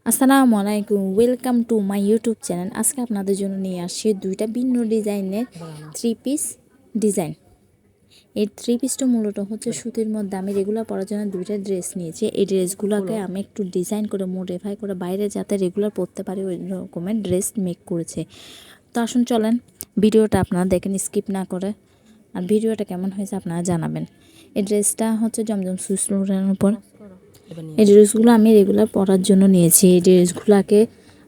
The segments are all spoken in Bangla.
আসসালামু আলাইকুম, welcome to my YouTube channel. আজকে আপনাদের জন্য নিয়ে আসছি দুইটা ভিন্ন ডিজাইনের থ্রি পিস ডিজাইন। এই থ্রি পিসটা মূলত হচ্ছে সুতির মধ্যে। আমি রেগুলার পরার জন্য দুইটা ড্রেস নিয়েছি। এই ড্রেসগুলোকে আমি একটু ডিজাইন করে মডিফাই করে বাইরে যাতে রেগুলার পরতে পারি ওই রকমের ড্রেস মেক করেছে। তো আসুন চলেন ভিডিওটা আপনারা দেখেন স্কিপ না করে, আর ভিডিওটা কেমন হয়েছে আপনারা জানাবেন। এই ড্রেসটা হচ্ছে জমজম সুইসের উপর। এই ড্রেসগুলো আমি রেগুলার পরার জন্য নিয়েছি। এই ড্রেসগুলোকে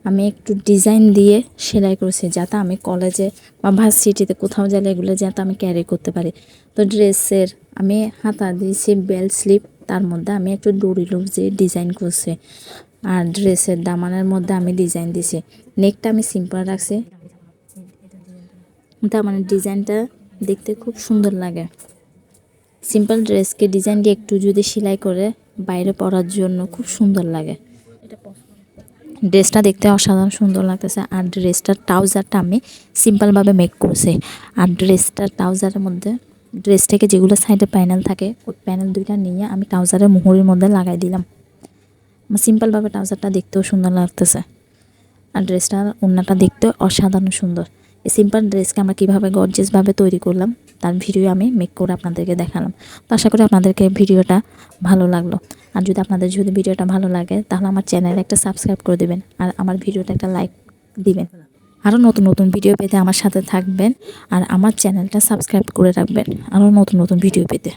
আমি একটু ডিজাইন দিয়ে সেলাই করেছি যাতে আমি কলেজে বা ভার্সিটিতে কোথাও গেলে এগুলো যাতে আমি ক্যারি করতে পারি। তো ড্রেসের আমি হাতা দিয়েছি বেল স্লিপ, তার মধ্যে আমি একটু ডোরি লুপ দিয়ে ডিজাইন করছি। আর ড্রেসের দামানের মধ্যে আমি ডিজাইন দিছি। নেকটা আমি সিম্পল রাখছি, তার মানে ডিজাইনটা দেখতে খুব সুন্দর লাগে। সিম্পল ড্রেসকে ডিজাইন দিয়ে একটু যদি সেলাই করে বাইরে পরার জন্য খুব সুন্দর লাগে। ড্রেসটা দেখতে অসাধারণ সুন্দর লাগতেছে। আর ড্রেসটার ট্রাউজারটা আমি সিম্পলভাবে মেক করছি। আর ড্রেসটার ট্রাউজারের মধ্যে ড্রেস থেকে যেগুলো সাইডে প্যানেল থাকে ওই প্যানেল দুইটা নিয়ে আমি ট্রাউজারের মুহুরির মধ্যে লাগাই দিলাম। সিম্পলভাবে ট্রাউজারটা দেখতেও সুন্দর লাগতেছে। আর ড্রেসটার ওড়নাটা দেখতে অসাধারণ সুন্দর। এই সিম্পল ড্রেসকে আমরা কীভাবে গর্জিয়াসভাবে তৈরি করলাম তার ভিডিও আমি মেক করে আপনাদেরকে দেখালাম। তো আশা করি আপনাদেরকে ভিডিওটা ভালো লাগলো। আর আপনাদের যদি ভিডিওটা ভালো লাগে তাহলে আমার চ্যানেলে একটা সাবস্ক্রাইব করে দেবেন, আর আমার ভিডিওটা একটা লাইক দিবেন। আরও নতুন নতুন ভিডিও পেতে আমার সাথে থাকবেন, আর আমার চ্যানেলটা সাবস্ক্রাইব করে রাখবেন আরও নতুন নতুন ভিডিও পেতে।